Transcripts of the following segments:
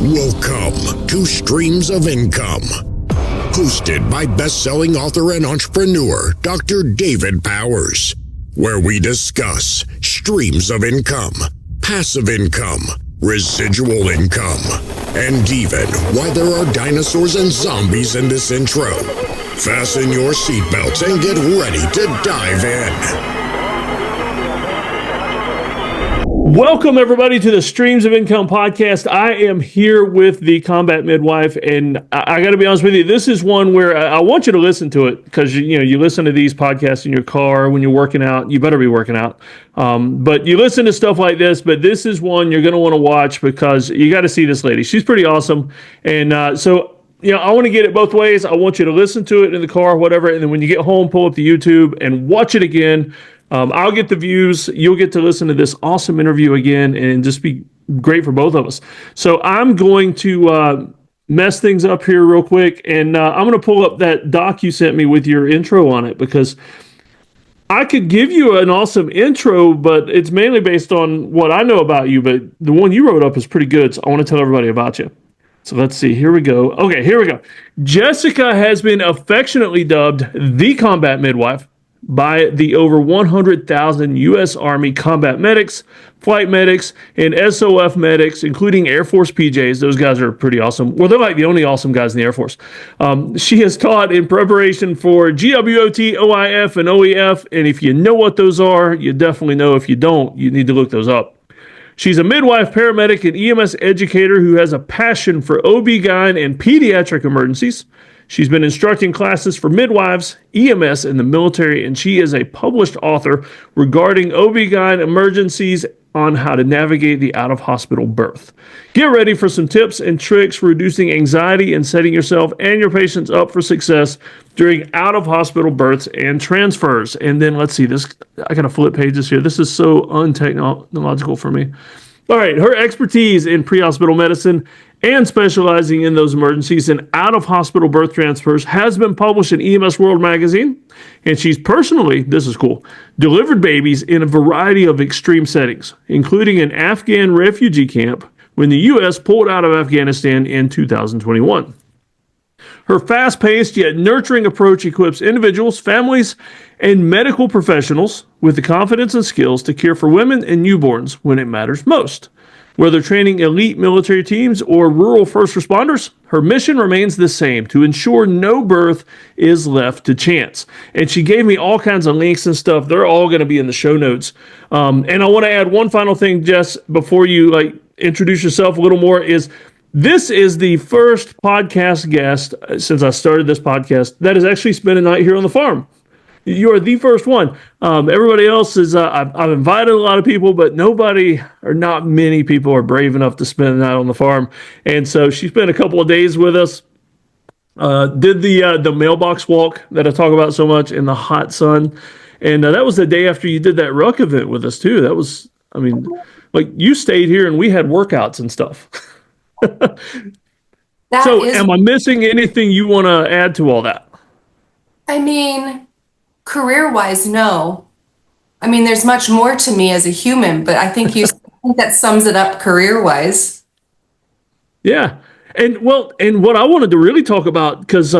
Welcome to Streams of Income, hosted by best-selling author and entrepreneur Dr. David Powers, where we discuss streams of income, passive income, residual income, and even why there are dinosaurs and zombies in this intro. Fasten your seatbelts and get ready to dive in. Welcome, everybody, to the Streams of Income podcast. I am here with the Combat Midwife, and I got to be honest with you, this is one where I want you to listen to it because, you listen to these podcasts in your car when you're working out. You better be working out. But you listen to stuff like this, but this is one you're going to want to watch because you got to see this lady. She's pretty awesome. And I want to get it both ways. I want you to listen to it in the car, whatever, and then when you get home, pull up the YouTube and watch it again. I'll get the views. You'll get to listen to this awesome interview again and just be great for both of us. So I'm going to mess things up here real quick, and I'm going to pull up that doc you sent me with your intro on it because I could give you an awesome intro, but it's mainly based on what I know about you, but the one you wrote up is pretty good, so I want to tell everybody about you. So let's see. Here we go. Okay, here we go. Jessica has been affectionately dubbed the Combat Midwife by the over 100,000 U.S. Army combat medics, flight medics, and SOF medics, including Air Force PJs. Those guys are pretty awesome. Well, they're like the only awesome guys in the Air Force. She has taught in preparation for GWOT, OIF, and OEF, and if you know what those are, you definitely know. If you don't, you need to look those up. She's a midwife, paramedic, and EMS educator who has a passion for Ob-Gyn and pediatric emergencies. She's been instructing classes for midwives, EMS, and the military, and she is a published author regarding Ob-Gyn emergencies on how to navigate the out-of-hospital birth. Get ready for some tips and tricks for reducing anxiety and setting yourself and your patients up for success during out-of-hospital births and transfers. And then let's see this. I got to flip pages here. This is so untechnological for me. All right, her expertise in pre-hospital medicine and specializing in those emergencies and out-of-hospital birth transfers has been published in EMS World Magazine, and she's personally, this is cool, delivered babies in a variety of extreme settings, including an Afghan refugee camp when the U.S. pulled out of Afghanistan in 2021. Her fast-paced yet nurturing approach equips individuals, families, and medical professionals with the confidence and skills to care for women and newborns when it matters most. Whether training elite military teams or rural first responders, her mission remains the same, to ensure no birth is left to chance. And she gave me all kinds of links and stuff. They're all going to be in the show notes. And I want to add one final thing, Jess, before you introduce yourself a little more, is this is the first podcast guest since I started this podcast that has actually spent a night here on the farm. You are the first one. Everybody else is, I've invited a lot of people, but not many people are brave enough to spend the night on the farm. And so she spent a couple of days with us, did the mailbox walk that I talk about so much in the hot sun. And that was the day after you did that ruck event with us too. That was, you stayed here and we had workouts and stuff. Am I missing anything you want to add to all that? Career-wise, no. There's much more to me as a human, but I think that sums it up career-wise. Yeah. And what I wanted to really talk about, because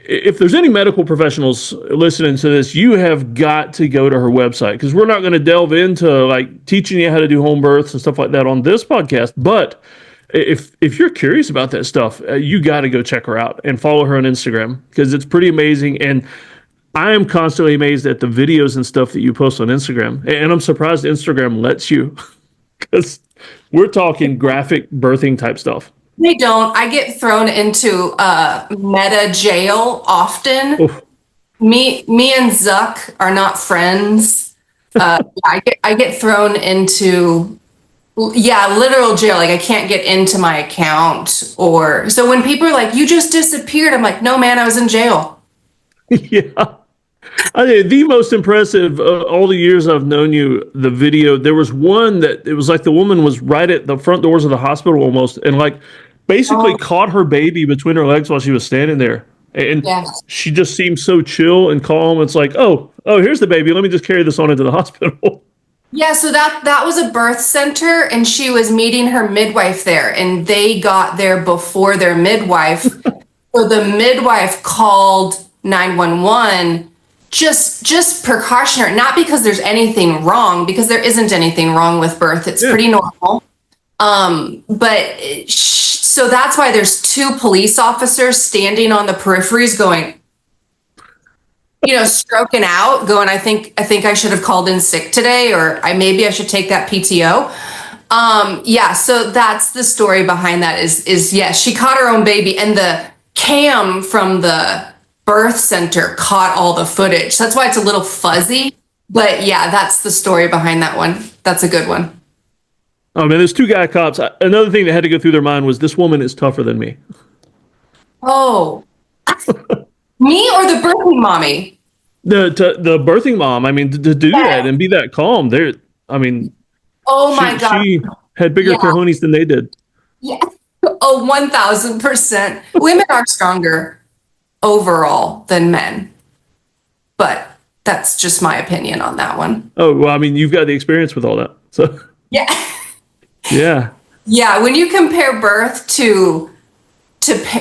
if there's any medical professionals listening to this, you have got to go to her website, because we're not going to delve into teaching you how to do home births and stuff like that on this podcast. But if you're curious about that stuff, you got to go check her out and follow her on Instagram, because it's pretty amazing. And I am constantly amazed at the videos and stuff that you post on Instagram. And I'm surprised Instagram lets you, because we're talking graphic birthing type stuff. They don't. I get thrown into meta jail often. Oof. Me and Zuck are not friends. I get thrown into, literal jail. I can't get into my account. So when people are like, you just disappeared, I'm like, no, man, I was in jail. Yeah. The most impressive, all the years I've known you, the video, there was one that it was like the woman was right at the front doors of the hospital almost, and basically caught her baby between her legs while she was standing there. And she just seemed so chill and calm. It's like, oh, here's the baby. Let me just carry this on into the hospital. Yeah, so that was a birth center, and she was meeting her midwife there, and they got there before their midwife. So the midwife called 911, just precautionary, not because there's anything wrong, because there isn't anything wrong with birth. It's pretty normal. So that's why there's two police officers standing on the peripheries going, stroking out, going, I think I should have called in sick today, or maybe I should take that PTO. Yeah, so that's the story behind that is yes, she caught her own baby, and the cam from the birth center caught all the footage. So that's why it's a little fuzzy. But yeah, that's the story behind that one. That's a good one. Oh man, there's two guy cops. Another thing that had to go through their mind was this woman is tougher than me. Oh, me or the birthing mommy? The birthing mom. I mean, to do that and be that calm. Oh my God. She had bigger cojones than they did. Yeah. Oh, 1000%. Women are stronger overall than men, but that's just my opinion on that one. Oh, well, I mean, you've got the experience with all that. So Yeah. yeah. Yeah. When you compare birth to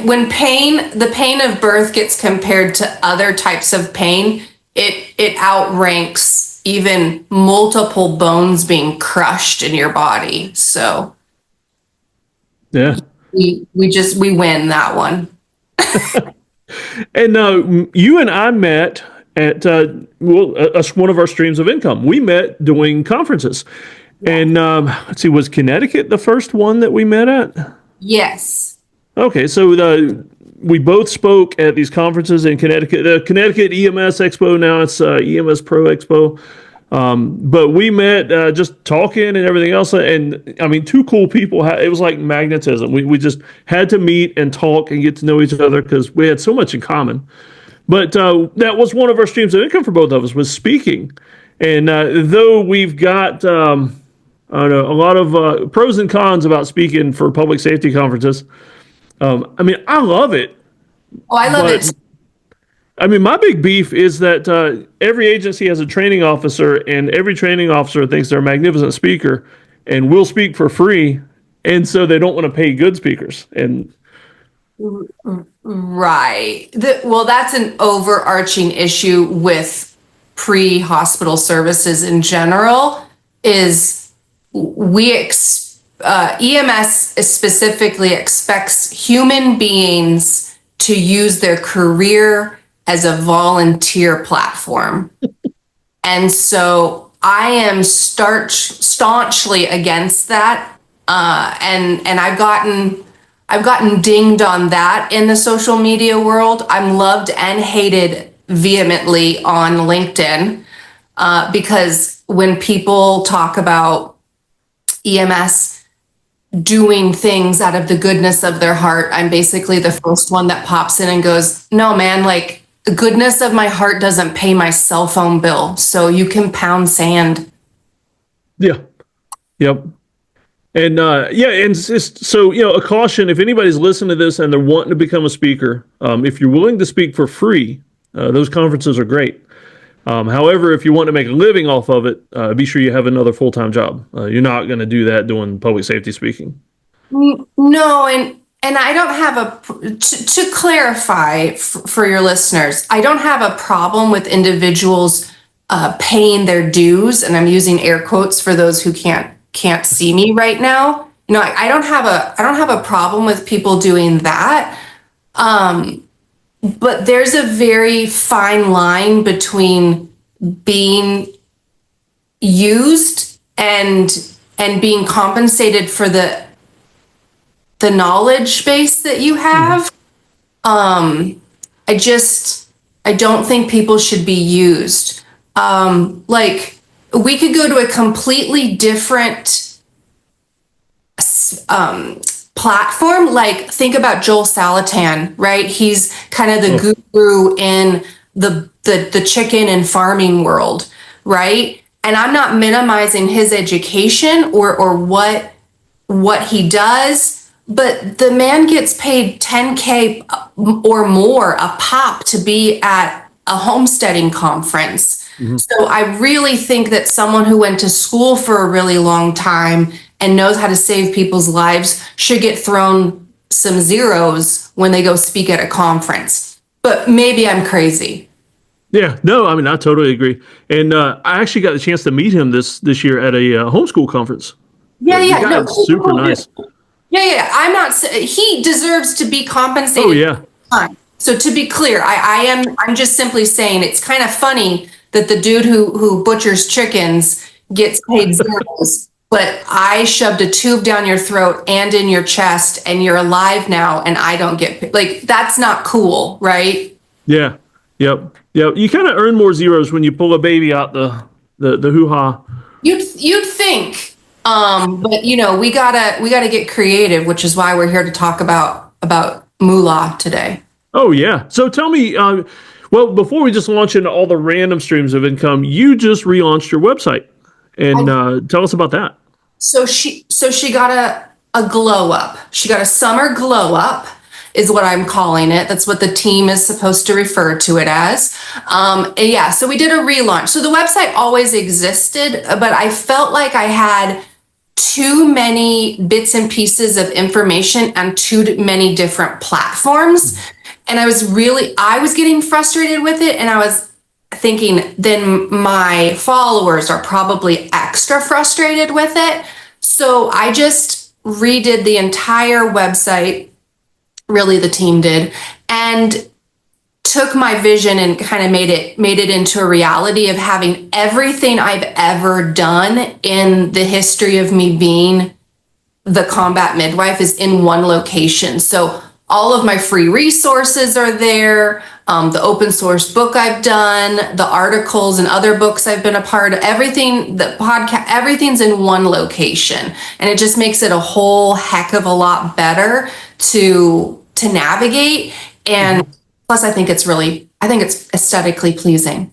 when the pain of birth gets compared to other types of pain, it outranks even multiple bones being crushed in your body. So yeah, we win that one. And you and I met at one of our streams of income. We met doing conferences, and let's see, was Connecticut the first one that we met at? Yes. Okay, so we both spoke at these conferences in Connecticut. The Connecticut EMS Expo, now it's EMS Pro Expo. But we met just talking and everything else. And I mean, two cool people. It was like magnetism. We just had to meet and talk and get to know each other because we had so much in common. But that was one of our streams of income for both of us, was speaking. And though we've got I don't know, a lot of pros and cons about speaking for public safety conferences, I mean, I love it. Oh, I love it. I mean, my big beef is that every agency has a training officer, and every training officer thinks they're a magnificent speaker and will speak for free, and so they don't want to pay good speakers. And right. Well, that's an overarching issue with pre-hospital services in general. Is EMS specifically expects human beings to use their career as a volunteer platform. And so I am staunchly against that. And I've gotten dinged on that in the social media world. I'm loved and hated vehemently on LinkedIn because when people talk about EMS doing things out of the goodness of their heart, I'm basically the first one that pops in and goes, no, man, like the goodness of my heart doesn't pay my cell phone bill. So you can pound sand. Yeah. Yep. And and it's just, so, a caution, if anybody's listening to this and they're wanting to become a speaker, if you're willing to speak for free, those conferences are great. However, if you want to make a living off of it, be sure you have another full-time job. You're not going to do that doing public safety speaking. No, and I don't have to clarify for your listeners, I don't have a problem with individuals paying their dues, and I'm using air quotes for those who can't see me right now. I don't have a problem with people doing that. But there's a very fine line between being used and being compensated for the knowledge base that you have. I don't think people should be used. Like we could go to a completely different platform. Like think about Joel Salatin, right? He's kind of the guru in the chicken and farming world, right? And I'm not minimizing his education or what he does, but the man gets paid $10K or more a pop to be at a homesteading conference. So I really think that someone who went to school for a really long time and knows how to save people's lives should get thrown some zeros when they go speak at a conference. But maybe I'm crazy. Yeah, no, I mean, I totally agree. And I actually got the chance to meet him this year at a homeschool conference. Yeah, The guy is super nice. Yeah. I'm not. He deserves to be compensated. Oh, yeah. So to be clear, I'm just simply saying it's kind of funny that the dude who butchers chickens gets paid zeros, but I shoved a tube down your throat and in your chest, and you're alive now, and I don't get paid. Like, that's not cool, right? Yeah. Yep. You kind of earn more zeros when you pull a baby out the hoo-ha. You'd think, but we gotta get creative, which is why we're here to talk about moolah today. Oh, yeah. So tell me, well, before we just launch into all the random streams of income, you just relaunched your website, and tell us about that. So she got a glow up. She got a summer glow up, is what I'm calling it. That's what the team is supposed to refer to it as. So we did a relaunch. So the website always existed, but I felt like I had too many bits and pieces of information on too many different platforms. And I was getting frustrated with it. And I was thinking, then my followers are probably extra frustrated with it. So I just redid the entire website. Really, the team did, and took my vision and kind of made it into a reality of having everything I've ever done in the history of me being the combat midwife is in one location. So all of my free resources are there. The open source book I've done, the articles and other books I've been a part of, everything, the podcast, everything's in one location. And it just makes it a whole heck of a lot better to navigate. And plus I think it's aesthetically pleasing.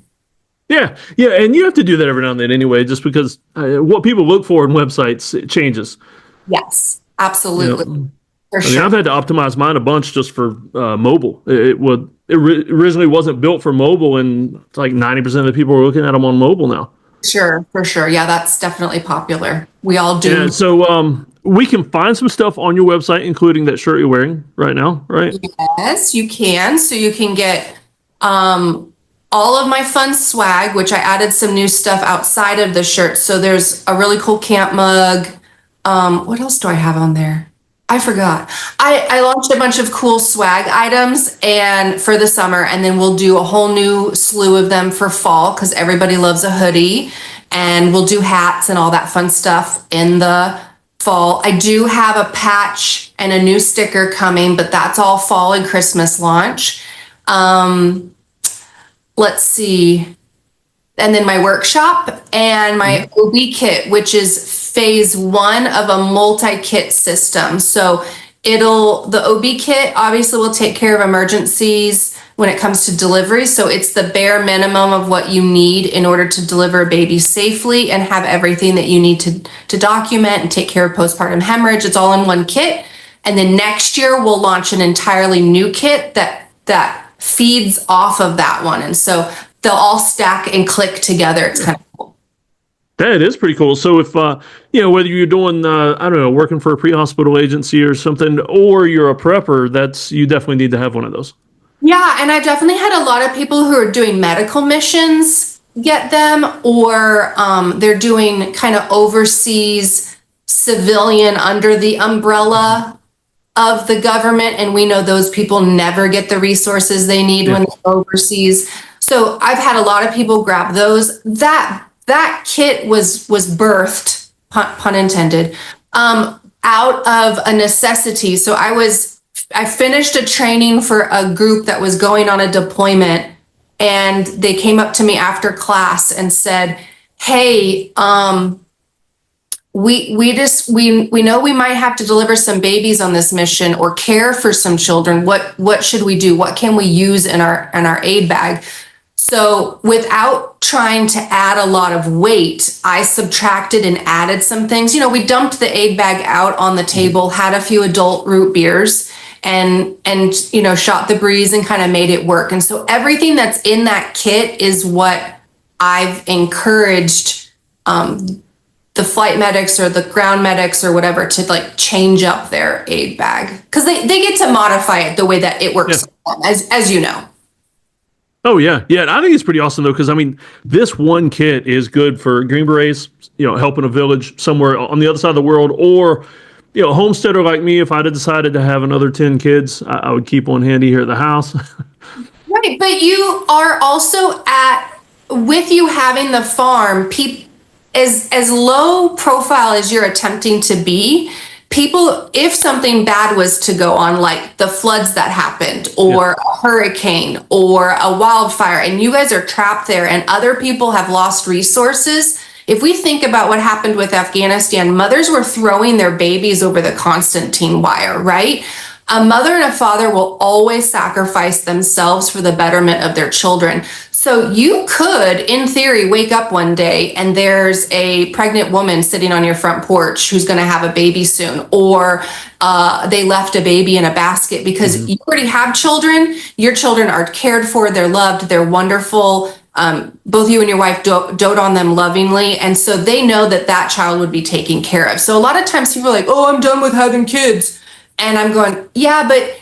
Yeah. And you have to do that every now and then anyway, just because what people look for in websites, it changes. Yes, absolutely. For sure. I've had to optimize mine a bunch just for mobile. It originally wasn't built for mobile, and it's like 90% of the people are looking at them on mobile now. Sure, for sure. Yeah, that's definitely popular. We all do. Yeah, so we can find some stuff on your website, including that shirt you're wearing right now, right? Yes, you can. So you can get all of my fun swag, which I added some new stuff outside of the shirt. So there's a really cool camp mug. What else do I have on there? I forgot. I launched a bunch of cool swag items and for the summer, and then we'll do a whole new slew of them for fall because everybody loves a hoodie, and we'll do hats and all that fun stuff in the fall. I do have a patch and a new sticker coming, but that's all fall and Christmas launch. Let's see. And then my workshop and my OB kit, which is phase 1 of a multi-kit system. So the OB kit obviously will take care of emergencies when it comes to delivery. So it's the bare minimum of what you need in order to deliver a baby safely and have everything that you need to document and take care of postpartum hemorrhage. It's all in one kit. And then next year we'll launch an entirely new kit that feeds off of that one. And so they'll all stack and click together. It's kind of cool. That is pretty cool. So if, whether you're doing, working for a pre-hospital agency or something, or you're a prepper, you definitely need to have one of those. Yeah. And I've definitely had a lot of people who are doing medical missions get them, or they're doing kind of overseas civilian under the umbrella of the government. And we know those people never get the resources they need when they're overseas. So I've had a lot of people grab those. That kit was birthed, pun intended, out of a necessity. So I finished a training for a group that was going on a deployment, and they came up to me after class and said, "Hey, we know we might have to deliver some babies on this mission or care for some children. What should we do? What can we use in our aid bag?" So without trying to add a lot of weight, I subtracted and added some things. We dumped the aid bag out on the table, had a few adult root beers, and shot the breeze and kind of made it work. And so everything that's in that kit is what I've encouraged the flight medics or the ground medics or whatever to like change up their aid bag, because they get to modify it the way that it works for them, as you know. Oh yeah. And I think it's pretty awesome though, because I mean, this one kit is good for Green Berets, helping a village somewhere on the other side of the world, or a homesteader like me. If I'd have decided to have another 10 kids, I would keep one handy here at the house. Right, but you are also with you having the farm, as low profile as you're attempting to be, people, if something bad was to go on, like the floods that happened, or a hurricane, or a wildfire, and you guys are trapped there and other people have lost resources. If we think about what happened with Afghanistan, mothers were throwing their babies over the Constantine wire, right? A mother and a father will always sacrifice themselves for the betterment of their children. So you could, in theory, wake up one day and there's a pregnant woman sitting on your front porch who's going to have a baby soon, or they left a baby in a basket because you already have children. Your children are cared for, they're loved, they're wonderful. Both you and your wife dote on them lovingly. And so they know that child would be taken care of. So a lot of times people are like, oh, I'm done with having kids. And I'm going, yeah, but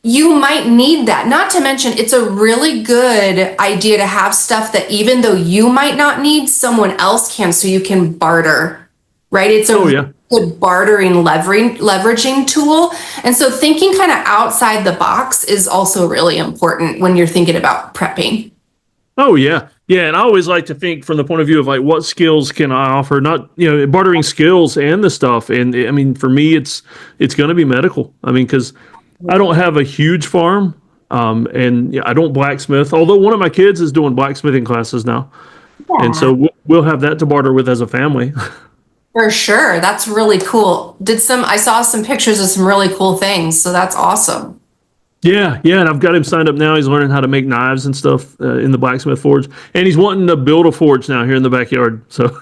you might need that. Not to mention, it's a really good idea to have stuff that even though you might not need, someone else can, so you can barter, right? It's a good bartering, leveraging tool. And so thinking kind of outside the box is also really important when you're thinking about prepping. Oh, yeah. Yeah, and I always like to think from the point of view of like, what skills can I offer? Not, bartering skills and the stuff. And I mean, for me, it's going to be medical. I mean, because I don't have a huge farm, and I don't blacksmith. Although one of my kids is doing blacksmithing classes now, and so we'll have that to barter with as a family. For sure, that's really cool. I saw some pictures of some really cool things, so that's awesome. Yeah, and I've got him signed up now. He's learning how to make knives and stuff in the blacksmith forge, and he's wanting to build a forge now here in the backyard. So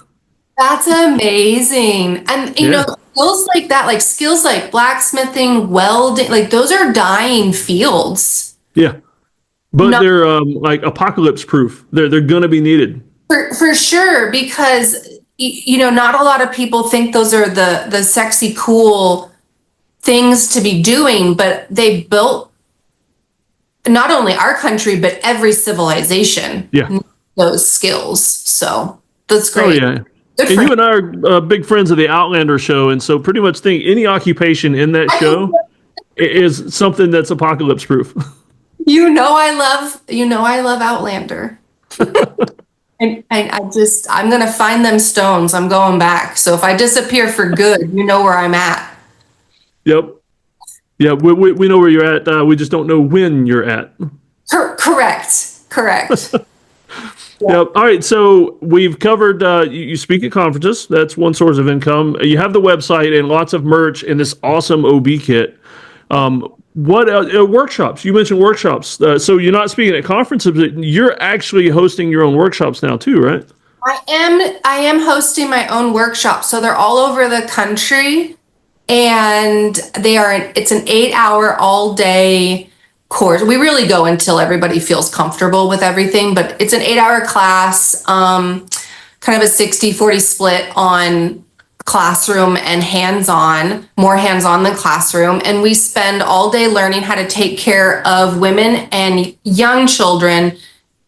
that's amazing. And you know, skills like that, like skills like blacksmithing, welding, like those are dying fields. Yeah, but they're like apocalypse proof. They're going to be needed for sure, because not a lot of people think those are the sexy, cool things to be doing, but they built not only our country, but every civilization. Those skills. So that's great. Oh, yeah. And you and I are big friends of the Outlander show. And so pretty much think any occupation in that show is something that's apocalypse proof. I love Outlander. and I'm going to find them stones. I'm going back. So if I disappear for good, you know where I'm at. Yep. Yeah, we know where you're at. We just don't know when you're at. Correct. Yep. All right. So we've covered, you speak at conferences. That's one source of income. You have the website and lots of merch and this awesome OB kit. What workshops? You mentioned workshops. So you're not speaking at conferences, but you're actually hosting your own workshops now too, right? I am hosting my own workshops. So they're all over the country. And it's an 8-hour all day course. We really go until everybody feels comfortable with everything, but it's an 8-hour class, kind of a 60-40 split on classroom and hands-on, more hands-on than classroom. And we spend all day learning how to take care of women and young children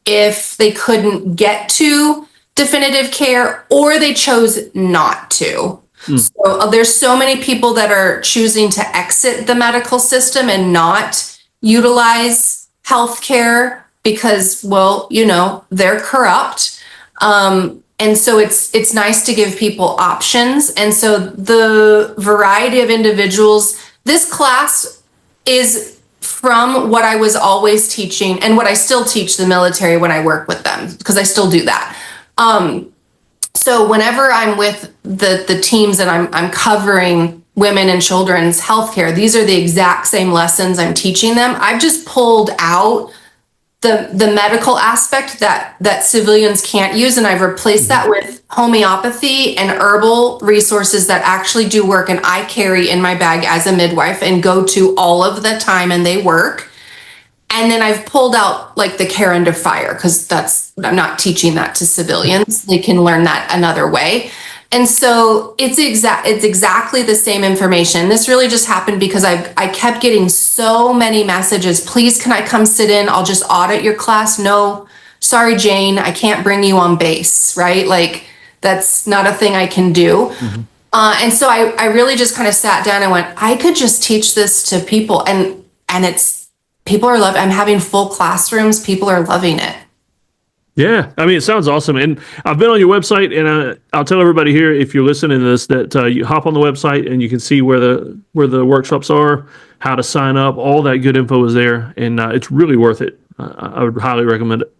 if they couldn't get to definitive care or they chose not to. So there's so many people that are choosing to exit the medical system and not utilize healthcare because, they're corrupt. And so it's nice to give people options. And so the variety of individuals, this class is from what I was always teaching and what I still teach the military when I work with them, because I still do that. So whenever I'm with the teams and I'm covering women and children's healthcare, these are the exact same lessons I'm teaching them. I've just pulled out the medical aspect that civilians can't use, and I've replaced that with homeopathy and herbal resources that actually do work, and I carry in my bag as a midwife and go to all of the time, and they work. And then I've pulled out like the care under fire, because I'm not teaching that to civilians. They can learn that another way. And so it's exactly the same information. This really just happened because I kept getting so many messages. Please, can I come sit in? I'll just audit your class. No, sorry, Jane, I can't bring you on base, right? Like, that's not a thing I can do. Mm-hmm. And so I really just kind of sat down and went, I could just teach this to people, and people are loving. I'm having full classrooms. People are loving it. Yeah, I mean, it sounds awesome. And I've been on your website, and I'll tell everybody here, if you're listening to this, that you hop on the website and you can see where the workshops are, how to sign up. All that good info is there, and it's really worth it. I would highly recommend it.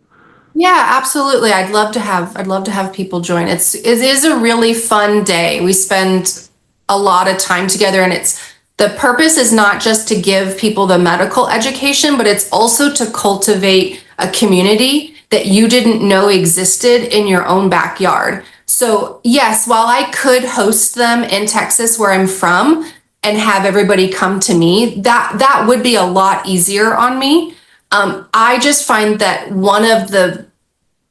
Yeah, absolutely. I'd love to have people join. It is a really fun day. We spend a lot of time together, and the purpose is not just to give people the medical education, but it's also to cultivate a community that you didn't know existed in your own backyard. So yes, while I could host them in Texas, where I'm from, and have everybody come to me, that would be a lot easier on me. I just find that one of the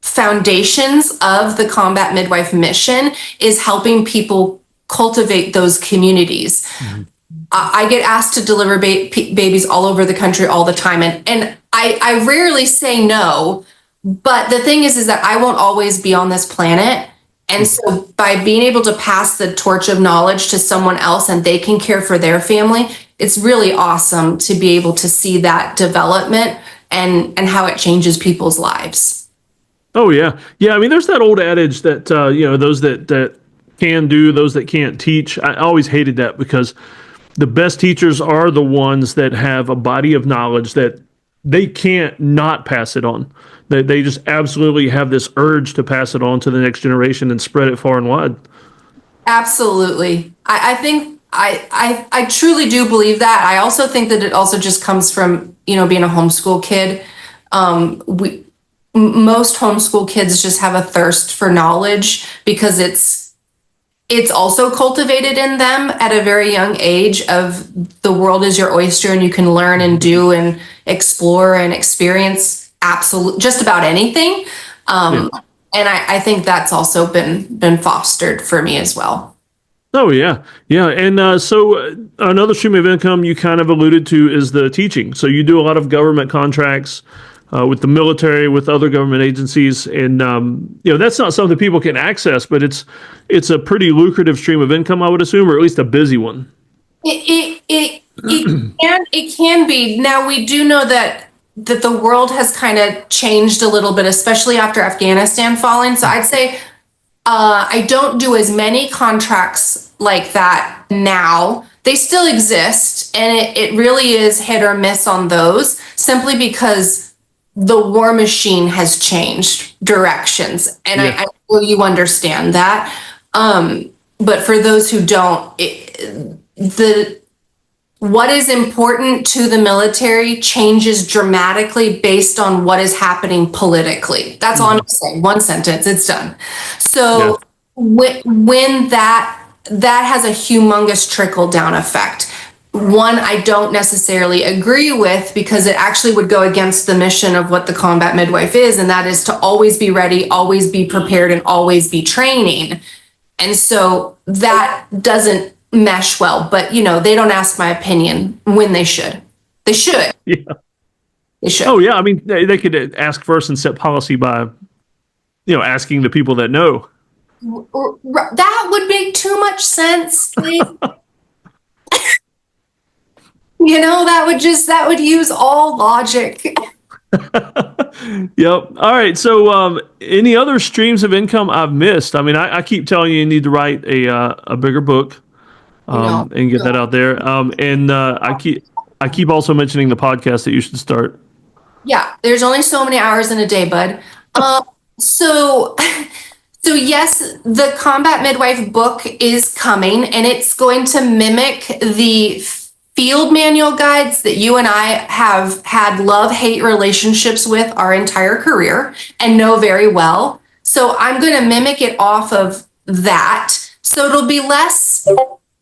foundations of the Combat Midwife mission is helping people cultivate those communities. Mm-hmm. I get asked to deliver babies all over the country all the time, and I rarely say no. But the thing is that I won't always be on this planet. And so by being able to pass the torch of knowledge to someone else and they can care for their family, it's really awesome to be able to see that development and how it changes people's lives. Oh, yeah. Yeah, I mean, there's that old adage that, those that can do, those that can't teach. I always hated that, because the best teachers are the ones that have a body of knowledge that they can't not pass it on. They just absolutely have this urge to pass it on to the next generation and spread it far and wide. Absolutely. I think I truly do believe that. I also think that it also just comes from, being a homeschool kid. Most homeschool kids just have a thirst for knowledge, because it's also cultivated in them at a very young age of the world is your oyster, and you can learn and do and explore and experience just about anything. And I think that's also been fostered for me as well. Oh, yeah. Yeah. And so another stream of income you kind of alluded to is the teaching. So you do a lot of government contracts with the military, with other government agencies. And, that's not something people can access, but it's a pretty lucrative stream of income, I would assume, or at least a busy one. It can be. Now, we do know that the world has kind of changed a little bit, especially after Afghanistan falling. So I'd say I don't do as many contracts like that now. They still exist, and it really is hit or miss on those, simply because the war machine has changed directions. And I know you understand that. But for those who don't, what is important to the military changes dramatically based on what is happening politically. That's all I'm going to say. One sentence, it's done. So when that has a humongous trickle down effect. One, I don't necessarily agree with, because it actually would go against the mission of what the Combat Midwife is, and that is to always be ready, always be prepared, and always be training. And so that doesn't mesh well, but they don't ask my opinion when they should. They should. Yeah. They should. Oh, yeah. I mean, they could ask first and set policy by, asking the people that know. That would make too much sense. That would use all logic. Yep. All right. So, any other streams of income I've missed? I mean, I keep telling you need to write a bigger book, and get that out there. I keep also mentioning the podcast that you should start. Yeah, there's only so many hours in a day, bud. So yes, the Combat Midwife book is coming, and it's going to mimic the field manual guides that you and I have had love-hate relationships with our entire career and know very well. So I'm going to mimic it off of that. So it'll be less,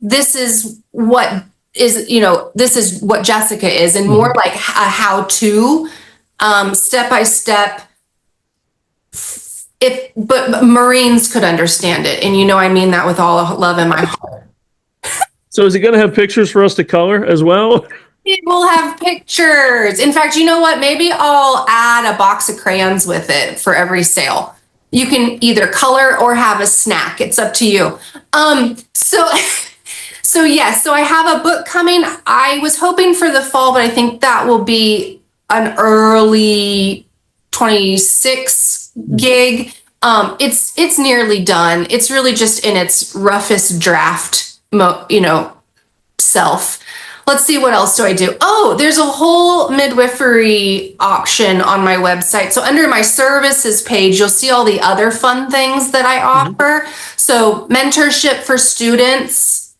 this is what is, this is what Jessica is, and more like a how-to, step by step. But Marines could understand it, and I mean that with all love in my heart. So is it going to have pictures for us to color as well? It will have pictures. In fact, you know what? Maybe I'll add a box of crayons with it for every sale. You can either color or have a snack. It's up to you. So yes, so I have a book coming. I was hoping for the fall, but I think that will be an early 26 gig. It's nearly done. It's really just in its roughest draft, self. Let's see, what else do I do? Oh, there's a whole midwifery option on my website. So under my services page, you'll see all the other fun things that I offer. So mentorship for students,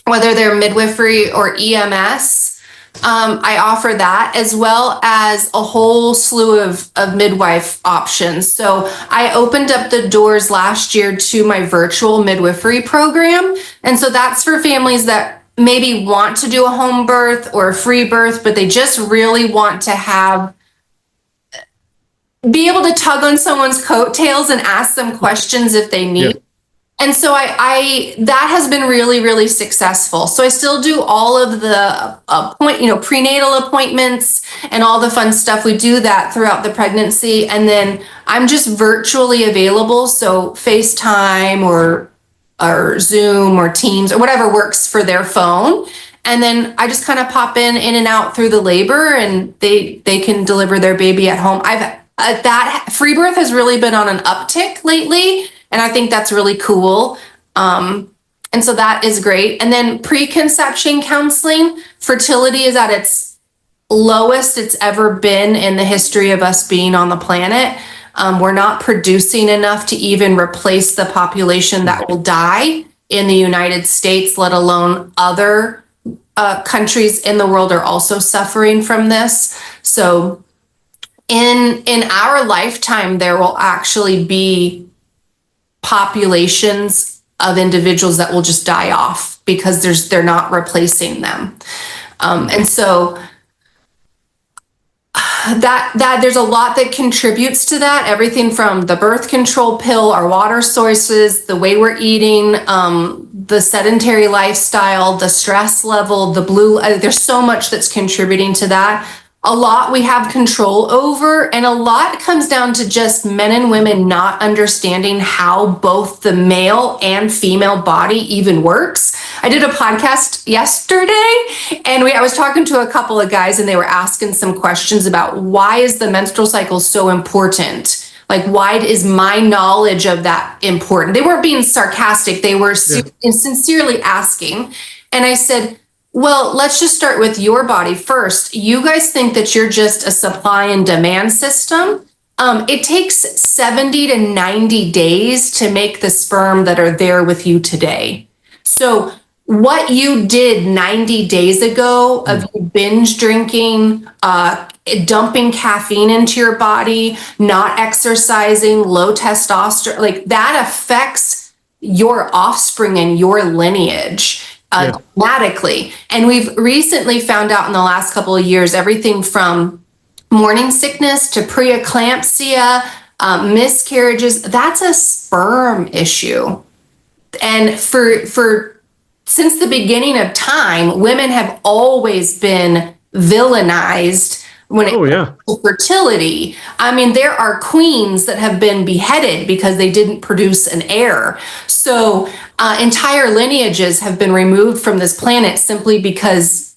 whether they're midwifery or EMS, I offer that, as well as a whole slew of midwife options. So I opened up the doors last year to my virtual midwifery program. And so that's for families that maybe want to do a home birth or a free birth, but they just really want to be able to tug on someone's coattails and ask them questions if they need. Yeah. And so that has been really, really successful. So I still do all of the prenatal appointments and all the fun stuff. We do that throughout the pregnancy. And then I'm just virtually available. So FaceTime or Zoom or Teams or whatever works for their phone. And then I just kind of pop in and out through the labor, and they can deliver their baby at home. That free birth has really been on an uptick lately, and I think that's really cool. And so that is great. And then preconception counseling, fertility is at its lowest it's ever been in the history of us being on the planet. We're not producing enough to even replace the population that will die in the United States, let alone other countries in the world are also suffering from this. So in our lifetime, there will actually be populations of individuals that will just die off because they're not replacing them. And so that there's a lot that contributes to that. Everything from the birth control pill, our water sources, the way we're eating, the sedentary lifestyle, the stress level, the there's so much that's contributing to that. A lot we have control over, and a lot comes down to just men and women not understanding how both the male and female body even works. I did a podcast yesterday, and I was talking to a couple of guys, and they were asking some questions about why is the menstrual cycle so important? Like, why is my knowledge of that important? They weren't being sarcastic. They were sincerely asking. And I said, well, let's just start with your body first. You guys think that you're just a supply and demand system. It takes 70 to 90 days to make the sperm that are there with you today. So what you did 90 days ago of binge drinking, dumping caffeine into your body, not exercising, low testosterone, like that affects your offspring and your lineage. Dramatically. And we've recently found out in the last couple of years, everything from morning sickness to preeclampsia, miscarriages, that's a sperm issue. And since the beginning of time, women have always been villainized when it comes to fertility. I mean, there are queens that have been beheaded because they didn't produce an heir. So entire lineages have been removed from this planet simply because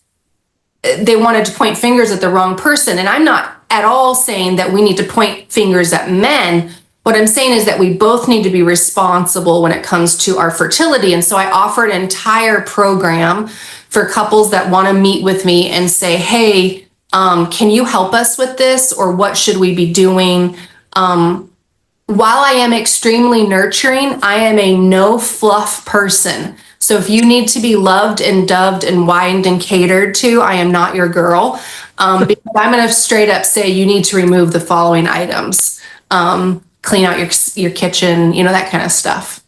they wanted to point fingers at the wrong person. And I'm not at all saying that we need to point fingers at men. What I'm saying is that we both need to be responsible when it comes to our fertility. And so I offer an entire program for couples that want to meet with me and say, hey, can you help us with this, or what should we be doing? While I am extremely nurturing, I am a no fluff person. So if you need to be loved and doved and wined and catered to, I am not your girl. Because I'm going to straight up say you need to remove the following items. Clean out your kitchen, that kind of stuff.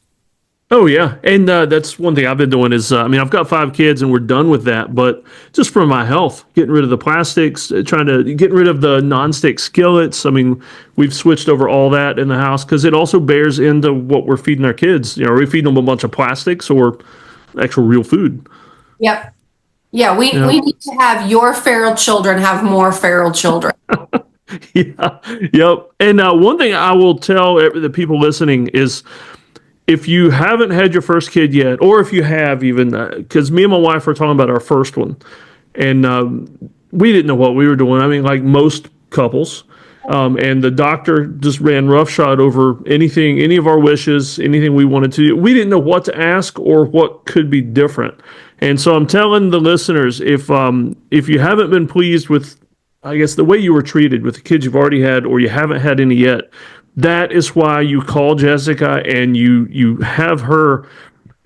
Oh yeah, and that's one thing I've been doing is I mean I've got 5 kids and we're done with that, but just for my health, getting rid of the plastics, trying to get rid of the nonstick skillets. I mean we've switched over all that in the house because it also bears into what we're feeding our kids. You know, are we feeding them a bunch of plastics or actual real food? Yep. Yeah, You we know? need to have your feral children have more feral children. Yeah, yep. And one thing I will tell the people listening is if you haven't had your first kid yet, or if you have even, because me and my wife were talking about our first one, and we didn't know what we were doing. I mean, like most couples, and the doctor just ran roughshod over anything, any of our wishes, anything we wanted to do. We didn't know what to ask or what could be different. And so I'm telling the listeners, if you haven't been pleased with, I guess, the way you were treated with the kids you've already had, or you haven't had any yet, that is why you call Jessica and you have her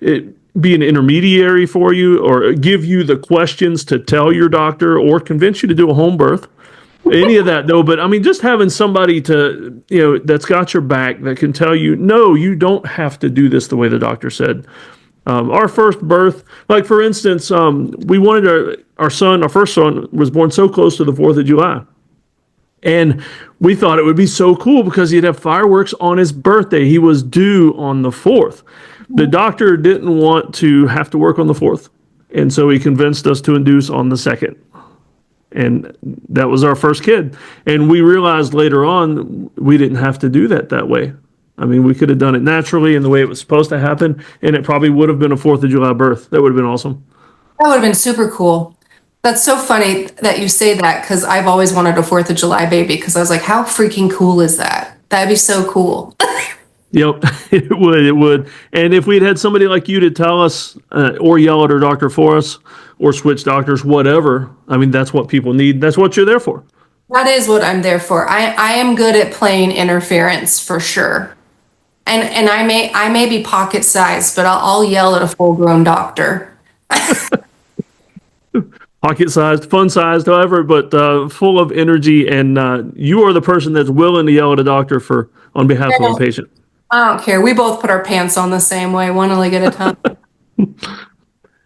be an intermediary for you, or give you the questions to tell your doctor, or convince you to do a home birth. Any of that, though. But I mean, just having somebody to, that's got your back, that can tell you, no, you don't have to do this the way the doctor said. Our first birth, like for instance, we wanted our son, our first son, was born so close to the 4th of July. And we thought it would be so cool because he'd have fireworks on his birthday. He was due on the 4th. The doctor didn't want to have to work on the 4th. And so he convinced us to induce on the 2nd. And that was our first kid. And we realized later on we didn't have to do that way. I mean, we could have done it naturally in the way it was supposed to happen, and it probably would have been a 4th of July birth. That would have been awesome. That would have been super cool. That's so funny that you say that because I've always wanted a 4th of July baby because I was like, how freaking cool is that? That'd be so cool. Yep, it would. And if we'd had somebody like you to tell us or yell at our doctor for us or switch doctors, whatever, I mean, that's what people need. That's what you're there for. That is what I'm there for. I am good at playing interference for sure. And I may be pocket sized, but I'll yell at a full grown doctor. Pocket sized, fun sized, however, but full of energy. And you are the person that's willing to yell at a doctor on behalf of a patient. I don't care. We both put our pants on the same way, one leg at a time.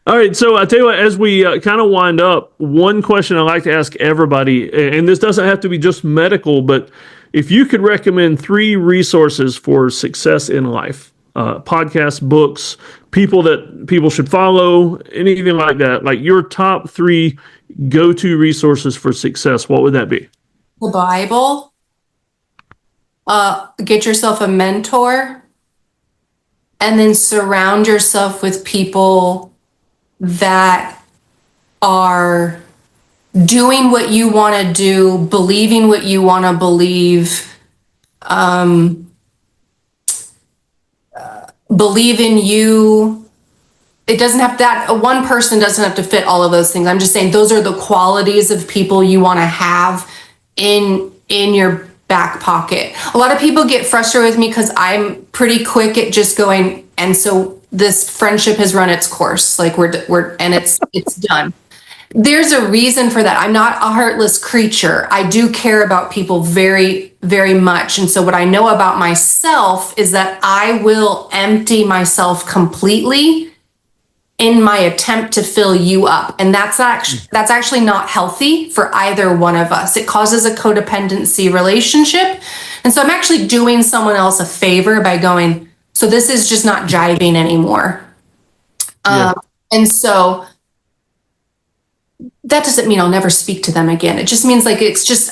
All right, so I tell you what, as we kind of wind up, one question I like to ask everybody, and this doesn't have to be just medical, but if you could recommend 3 resources for success in life, podcasts, books, people that people should follow, anything like that, like your top 3 go-to resources for success, what would that be? The Bible. Get yourself a mentor, and then surround yourself with people that are doing what you want to do, believing what you want to believe, believe in you. It doesn't have that one person doesn't have to fit all of those things. I'm just saying those are the qualities of people you want to have in your back pocket. A lot of people get frustrated with me because I'm pretty quick at just going, and so this friendship has run its course. Like we're and it's done. There's a reason for that. I'm not a heartless creature. I do care about people very, very much. And so what I know about myself is that I will empty myself completely in my attempt to fill you up. And that's actually not healthy for either one of us. It causes a codependency relationship. And so I'm actually doing someone else a favor by going, so this is just not jiving anymore. Yeah. And so that doesn't mean I'll never speak to them again. It just means like,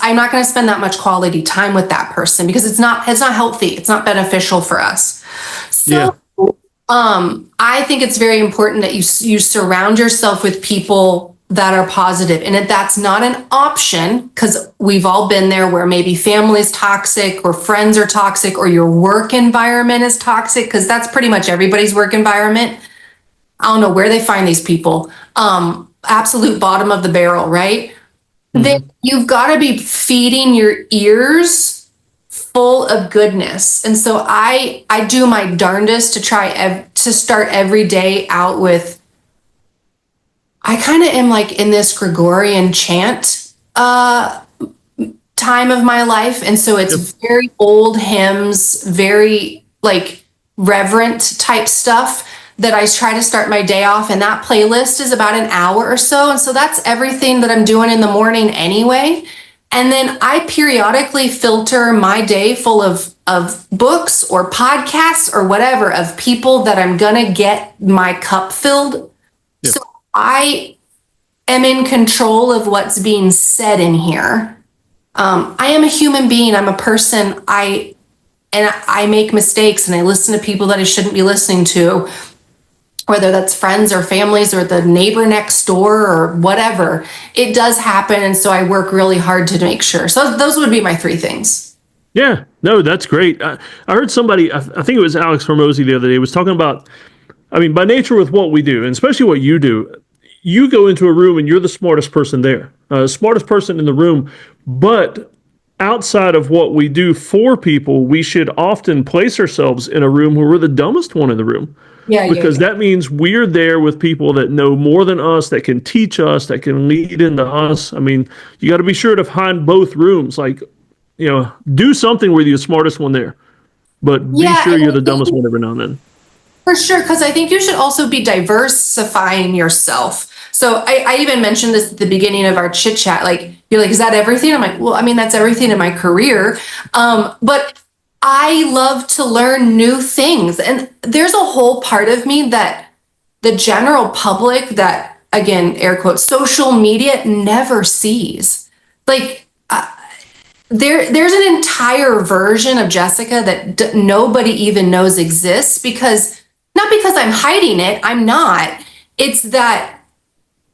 I'm not going to spend that much quality time with that person because it's not healthy. It's not beneficial for us. So Yeah. I think it's very important that you surround yourself with people that are positive. And if that's not an option, because we've all been there where maybe family's toxic or friends are toxic or your work environment is toxic, because that's pretty much everybody's work environment. I don't know where they find these people. Absolute bottom of the barrel, right? Then you've got to be feeding your ears full of goodness. And so I do my darndest to try to start every day out with, I kind of am like in this Gregorian chant time of my life. And so it's very old hymns, very like reverent type stuff that I try to start my day off. And that playlist is about an hour or so. And so that's everything that I'm doing in the morning anyway. And then I periodically filter my day full of books or podcasts or whatever of people that I'm going to get my cup filled. Yep. So I am in control of what's being said in here. I am a human being. I'm a person. I make mistakes and I listen to people that I shouldn't be listening to, whether that's friends or families or the neighbor next door or whatever. It does happen. And so I work really hard to make sure. So those would be my 3 things. Yeah, no, that's great. I heard somebody, I think it was Alex Hormozy the other day, was talking about, I mean, by nature with what we do, and especially what you do, you go into a room and you're the smartest person there, smartest person in the room. But outside of what we do for people, we should often place ourselves in a room where we're the dumbest one in the room. Because that means we're there with people that know more than us, that can teach us, that can lead into us. I mean, you got to be sure to find both rooms. Like, you know, do something where you're the smartest one there, but be sure you're the dumbest one every now and then. For sure, because I think you should also be diversifying yourself. So I even mentioned this at the beginning of our chit chat. Like, you're like, is that everything? I'm like, well, I mean, that's everything in my career. But I love to learn new things. And there's a whole part of me that the general public, that, again, air quotes, social media never sees. Like, there's an entire version of Jessica that nobody even knows exists, because, not because I'm hiding it, I'm not. It's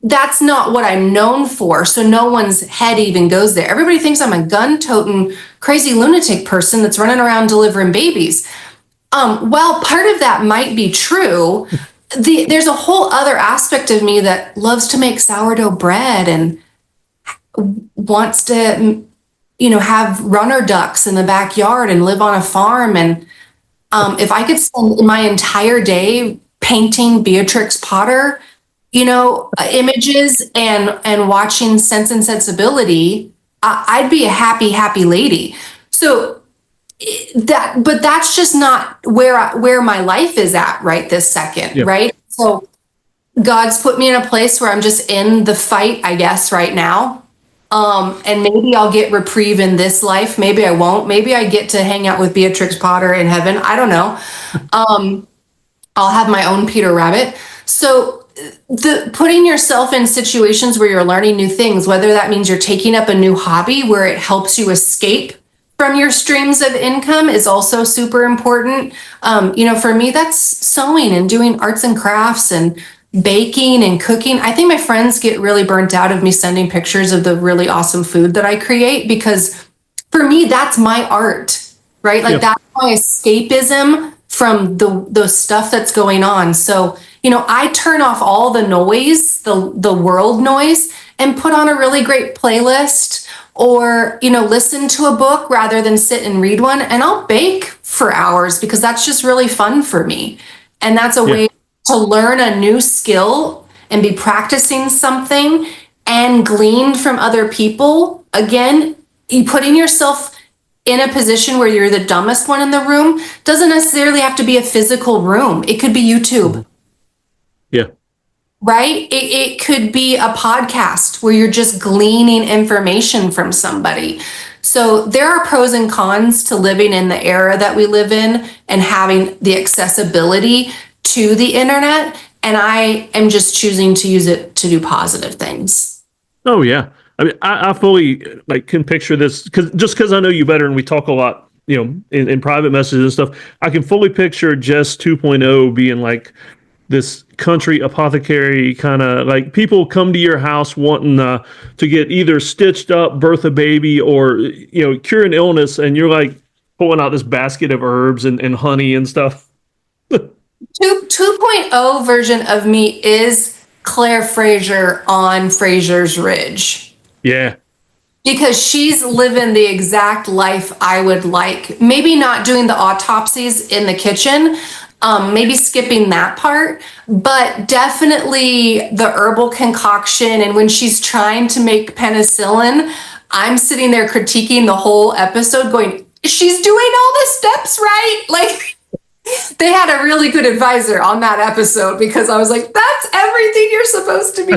that's not what I'm known for. So no one's head even goes there. Everybody thinks I'm a gun-toting, crazy lunatic person that's running around delivering babies. While part of that might be true, there's a whole other aspect of me that loves to make sourdough bread and wants to, have runner ducks in the backyard and live on a farm. And if I could spend my entire day painting Beatrix Potter, images and watching Sense and Sensibility, I'd be a happy lady. So but that's just not where my life is at right this second. Yep. Right. So God's put me in a place where I'm just in the fight, I guess, right now. And maybe I'll get reprieve in this life. Maybe I won't. Maybe I get to hang out with Beatrix Potter in heaven. I don't know. I'll have my own Peter Rabbit. So putting yourself in situations where you're learning new things, whether that means you're taking up a new hobby where it helps you escape from your streams of income, is also super important. For me, that's sewing and doing arts and crafts and baking and cooking. I think my friends get really burnt out of me sending pictures of the really awesome food that I create, because for me, that's my art, right? Like, that's my escapism from the stuff that's going on. So, I turn off all the noise, the world noise, and put on a really great playlist, or, listen to a book rather than sit and read one. And I'll bake for hours because that's just really fun for me. And that's a way to learn a new skill and be practicing something and glean from other people. Again, putting yourself in a position where you're the dumbest one in the room doesn't necessarily have to be a physical room. It could be YouTube. Yeah. Right? It could be a podcast where you're just gleaning information from somebody. So there are pros and cons to living in the era that we live in and having the accessibility to the internet. And I am just choosing to use it to do positive things. Oh, yeah. I mean, I fully can picture this because I know you better and we talk a lot, in private messages and stuff. I can fully picture Jess 2.0 being like this country apothecary kind of, like, people come to your house wanting to get either stitched up, birth a baby, or, cure an illness. And you're like pulling out this basket of herbs and honey and stuff. 2.0 version of me is Claire Fraser on Fraser's Ridge. Yeah. Because she's living the exact life I would like. Maybe not doing the autopsies in the kitchen, maybe skipping that part, but definitely the herbal concoction. And when she's trying to make penicillin, I'm sitting there critiquing the whole episode going, she's doing all the steps right. Like, They had a really good advisor on that episode because I was like, that's everything you're supposed to be.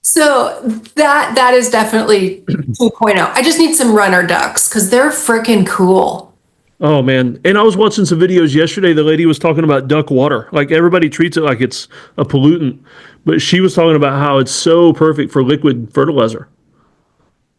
So that is definitely 2.0. I just need some runner ducks because they're freaking cool. Oh man. And I was watching some videos yesterday. The lady was talking about duck water. Like everybody treats it like it's a pollutant, but she was talking about how it's so perfect for liquid fertilizer.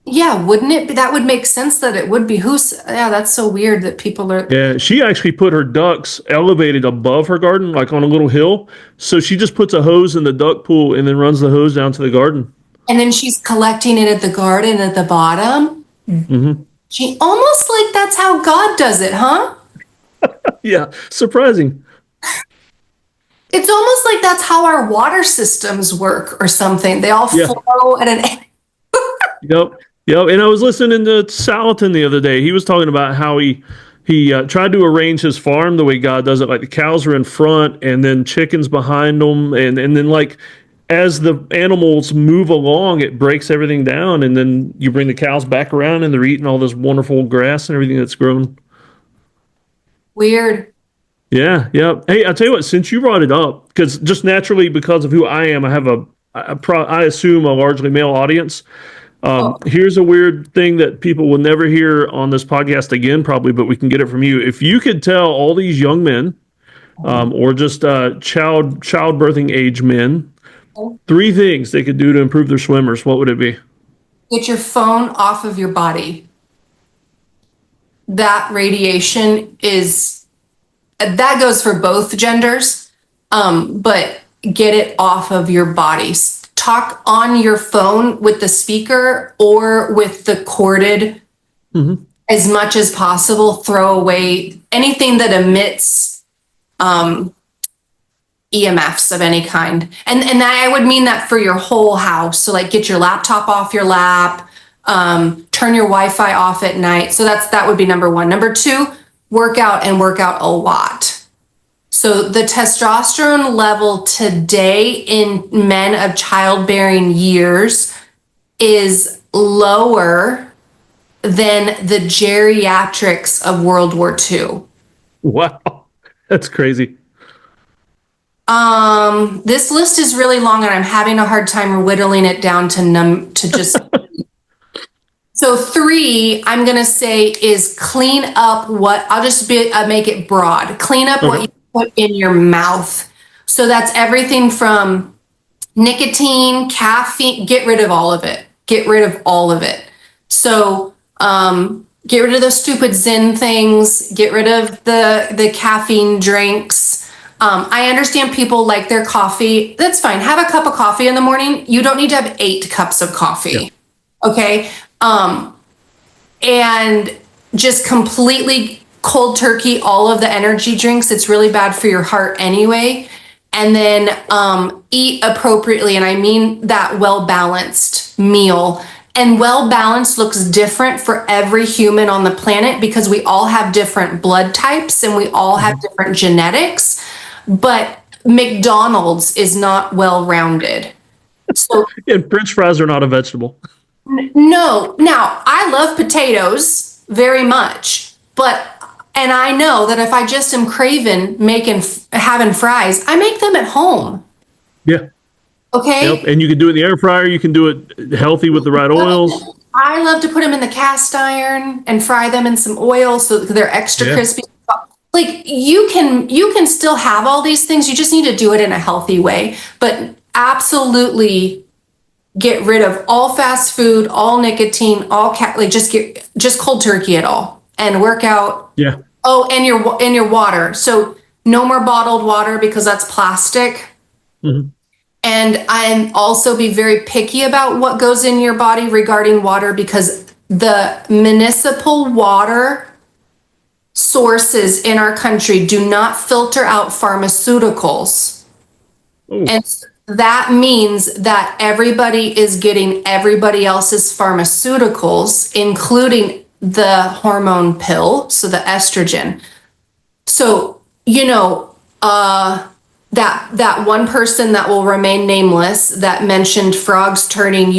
Yeah, wouldn't it be? That would make sense that it would be. Yeah, that's so weird that people are. Yeah, she actually put her ducks elevated above her garden, like on a little hill. So she just puts a hose in the duck pool and then runs the hose down to the garden. And then she's collecting it at the garden at the bottom. Mm-hmm. She almost like that's how God does it, huh? Yeah, surprising. It's almost like that's how our water systems work or something. They all flow at an. Yep. Yep. And I was listening to Salatin the other day. He was talking about how he tried to arrange his farm the way God does it. Like the cows are in front and then chickens behind them. And then like as the animals move along, it breaks everything down. And then you bring the cows back around and they're eating all this wonderful grass and everything that's grown. Weird. Yeah. Yeah. Hey, I'll tell you what, since you brought it up, because just naturally because of who I am, I have I assume a largely male audience. Here's a weird thing that people will never hear on this podcast again, probably, but we can get it from you. If you could tell all these young men, or just childbirthing age men, 3 things they could do to improve their swimmers, what would it be? Get your phone off of your body. That radiation that goes for both genders, but get it off of your body. Talk on your phone with the speaker or with the corded as much as possible. Throw away anything that emits EMFs of any kind. And that, I would mean that for your whole house. So like get your laptop off your lap, turn your Wi-Fi off at night. So that would be number 1. Number 2, work out a lot. So the testosterone level today in men of childbearing years is lower than the geriatrics of World War II. Wow, that's crazy. This list is really long and I'm having a hard time whittling it down to just. So 3, I'm going to say is clean up I'll just make it broad. Clean up what you put in your mouth. So that's everything from nicotine, caffeine, get rid of all of it. So, get rid of those stupid Zen things, get rid of the caffeine drinks. I understand people like their coffee. That's fine. Have a cup of coffee in the morning. You don't need to have 8 cups of coffee. Yeah. Okay. And just completely cold turkey all of the energy drinks. It's really bad for your heart anyway. And then eat appropriately. And I mean that well-balanced meal. And well-balanced looks different for every human on the planet because we all have different blood types and we all have different genetics. But McDonald's is not well-rounded. So, and French fries are not a vegetable. No. Now, I love potatoes very much, and I know that if I just am craving having fries, I make them at home. Yeah. Okay. Yep. And you can do it in the air fryer. You can do it healthy with the right oils. I love to put them in the cast iron and fry them in some oil so they're extra crispy. Like you can still have all these things. You just need to do it in a healthy way. But absolutely get rid of all fast food, all nicotine, just cold turkey it all and work out. Yeah. Oh, and your water. So no more bottled water because that's plastic. Mm-hmm. And I'm also be very picky about what goes in your body regarding water because the municipal water sources in our country do not filter out pharmaceuticals. Ooh. And that means that everybody is getting everybody else's pharmaceuticals, including the hormone pill, so the estrogen. So, that one person that will remain nameless that mentioned frogs turning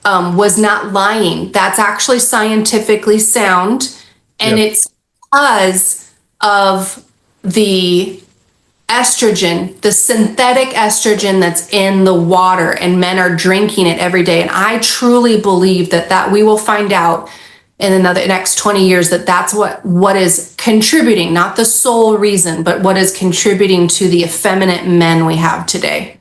was not lying. That's actually scientifically sound. And It's because of the estrogen, the synthetic estrogen that's in the water, and men are drinking it every day. And I truly believe that we will find out in the next 20 years that that's what is contributing, not the sole reason, but what is contributing to the effeminate men we have today.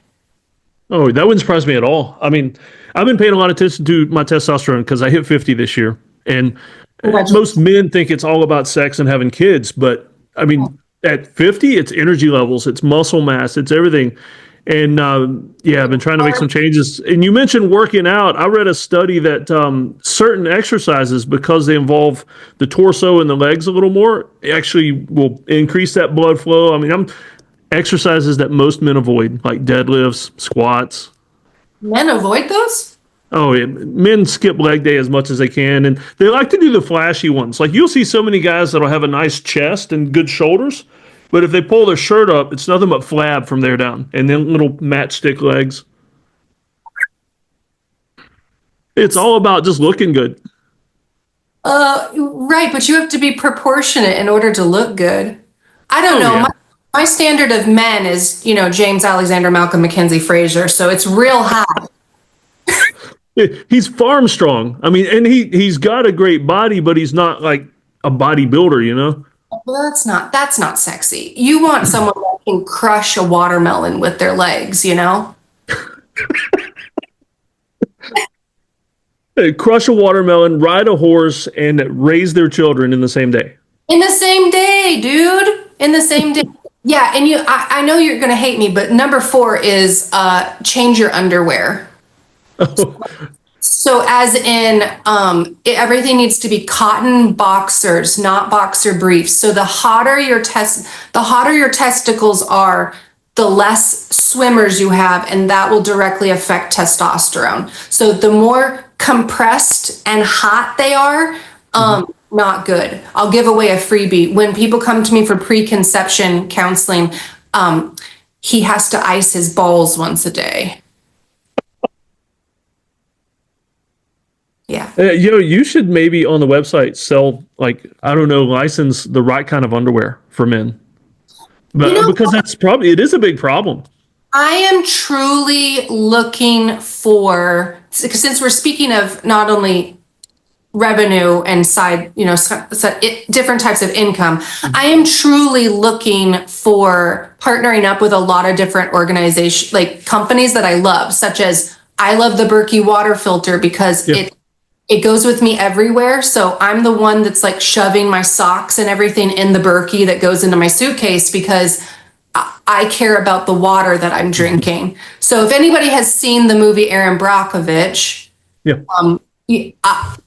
Oh, that wouldn't surprise me at all. I mean, I've been paying a lot of attention to my testosterone because I hit 50 this year. And most men think it's all about sex and having kids. But I mean, at 50, it's energy levels, it's muscle mass, it's everything. And I've been trying to make some changes. And you mentioned working out. I read a study that certain exercises, because they involve the torso and the legs a little more, actually will increase that blood flow. I mean, exercises that most men avoid, like deadlifts, squats. Men avoid those? Oh, yeah. Men skip leg day as much as they can, and they like to do the flashy ones. Like, you'll see so many guys that'll have a nice chest and good shoulders, but if they pull their shirt up, it's nothing but flab from there down, and then little matchstick legs. It's all about just looking good. Right, but you have to be proportionate in order to look good. I don't know. Yeah. My standard of men is, James Alexander, Malcolm McKenzie, Fraser, so it's real high. He's farm strong. I mean, and he's got a great body, but he's not like a bodybuilder, Well, that's not sexy. You want someone that can crush a watermelon with their legs, Crush a watermelon, ride a horse, and raise their children in the same day. In the same day, dude. In the same day. Yeah, and I know you're going to hate me, but number 4 is change your underwear. So as in, everything needs to be cotton boxers, not boxer briefs. So the hotter your testicles are, the less swimmers you have, and that will directly affect testosterone. So the more compressed and hot they are, not good. I'll give away a freebie. When people come to me for preconception counseling, he has to ice his balls once a day. Yeah. You should maybe on the website sell, license the right kind of underwear for men. But because it is a big problem. I am truly looking for, since we're speaking of not only revenue and different types of income, I am truly looking for partnering up with a lot of different organizations, like companies that I love, such as I love the Berkey water filter because it goes with me everywhere. So I'm the one that's like shoving my socks and everything in the Berkey that goes into my suitcase because I care about the water that I'm drinking. So if anybody has seen the movie Erin Brockovich,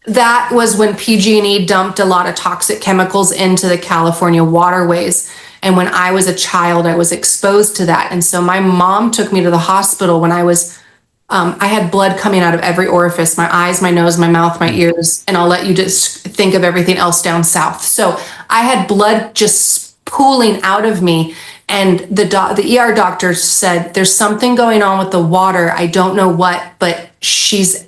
that was when PG&E dumped a lot of toxic chemicals into the California waterways. And when I was a child, I was exposed to that. And so my mom took me to the hospital when I had blood coming out of every orifice, my eyes, my nose, my mouth, my ears, and I'll let you just think of everything else down south. So I had blood just pooling out of me. And the ER doctor said, there's something going on with the water. I don't know what, but she's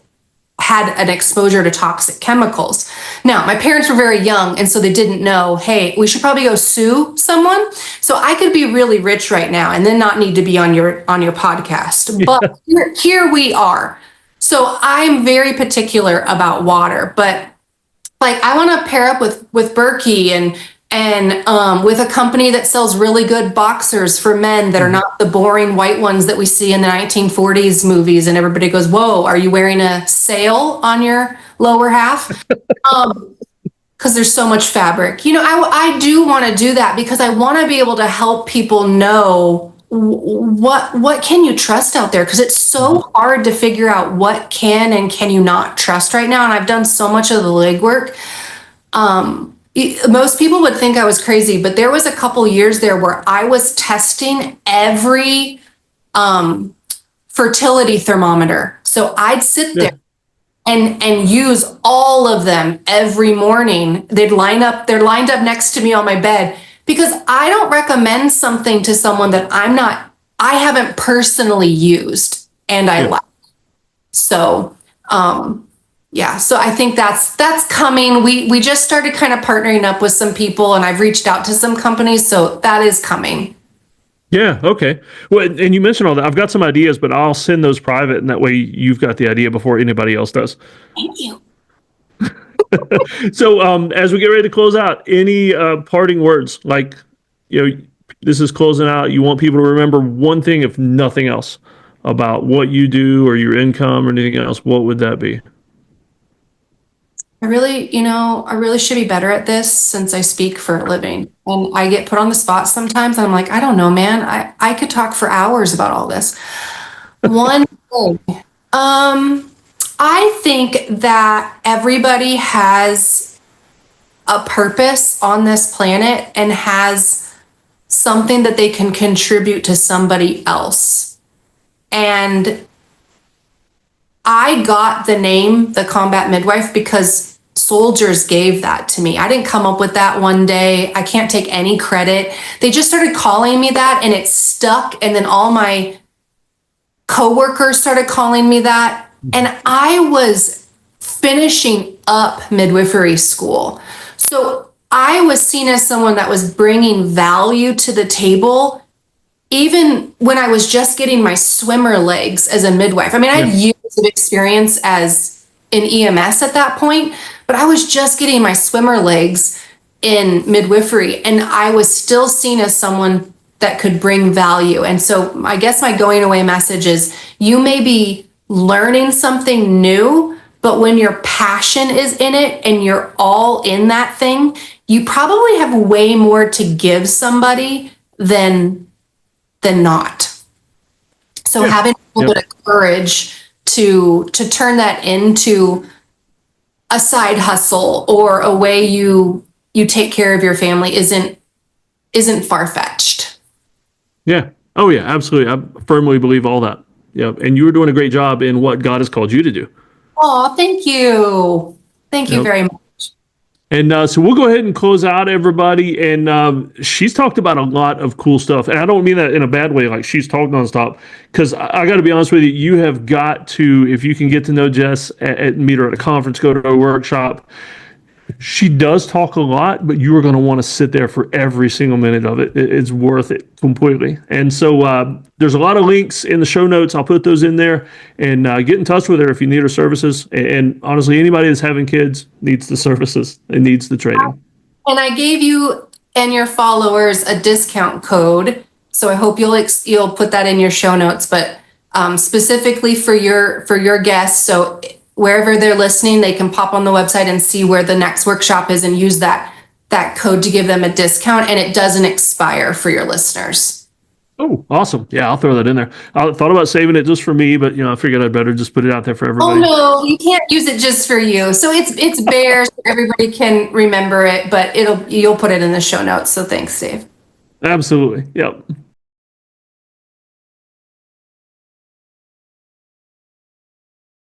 had an exposure to toxic chemicals. Now, my parents were very young, and so they didn't know, hey, we should probably go sue someone. So I could be really rich right now and then not need to be on your podcast. But here we are. So I'm very particular about water, but I want to pair up with Berkey and with a company that sells really good boxers for men that are not the boring white ones that we see in the 1940s movies. And everybody goes, whoa, are you wearing a sail on your lower half? Because there's so much fabric. I do want to do that because I want to be able to help people know what can you trust out there? Because it's so hard to figure out what can and can you not trust right now. And I've done so much of the legwork. Most people would think I was crazy, but there was a couple years there where I was testing every fertility thermometer. So I'd sit there and use all of them every morning. They're lined up next to me on my bed because I don't recommend something to someone that I haven't personally used and I like. So, Yeah, so I think that's coming. We just started kind of partnering up with some people, and I've reached out to some companies, so that is coming. Yeah. Okay. Well, and you mentioned all that. I've got some ideas, but I'll send those private, and that way you've got the idea before anybody else does. Thank you. So, as we get ready to close out, any parting words? Like, this is closing out. You want people to remember one thing, if nothing else, about what you do or your income or anything else. What would that be? I really should be better at this since I speak for a living. And I get put on the spot sometimes. And I'm like, I don't know, man. I could talk for hours about all this. One thing. I think that everybody has a purpose on this planet and has something that they can contribute to somebody else. And I got the name, the Combat Midwife, because soldiers gave that to me. I didn't come up with that one day. I can't take any credit. They just started calling me that and it stuck. And then all my coworkers started calling me that. And I was finishing up midwifery school. So I was seen as someone that was bringing value to the table, even when I was just getting my swimmer legs as a midwife. I mean, I had years of experience as in EMS at that point, but I was just getting my swimmer legs in midwifery, and I was still seen as someone that could bring value. And so I guess my going away message is, you may be learning something new, but when your passion is in it and you're all in that thing, you probably have way more to give somebody than not. So having a little bit of courage to turn that into a side hustle or a way you take care of your family isn't far-fetched. Yeah. Oh yeah, absolutely. I firmly believe all that. Yeah. And you were doing a great job in what God has called you to do. Oh, thank you. Thank you very much. And so we'll go ahead and close out, everybody. And she's talked about a lot of cool stuff. And I don't mean that in a bad way, like she's talked nonstop. Because I got to be honest with you, you have got to, if you can get to know Jess, meet her at a conference, go to a workshop. She does talk a lot, but you are going to want to sit there for every single minute of it. It's worth it completely. And so there's a lot of links in the show notes. I'll put those in there, and get in touch with her if you need her services. And honestly, anybody that's having kids needs the services and needs the training. And I gave you and your followers a discount code, so I hope you'll put that in your show notes. But specifically for your guests, so wherever they're listening, they can pop on the website and see where the next workshop is and use that code to give them a discount, and it doesn't expire for your listeners. Oh, awesome. Yeah, I'll throw that in there. I thought about saving it just for me, but I figured I'd better just put it out there for everybody. Oh no, you can't use it just for you. So it's bare so everybody can remember it, but you'll put it in the show notes. So thanks, Dave. Absolutely. Yep.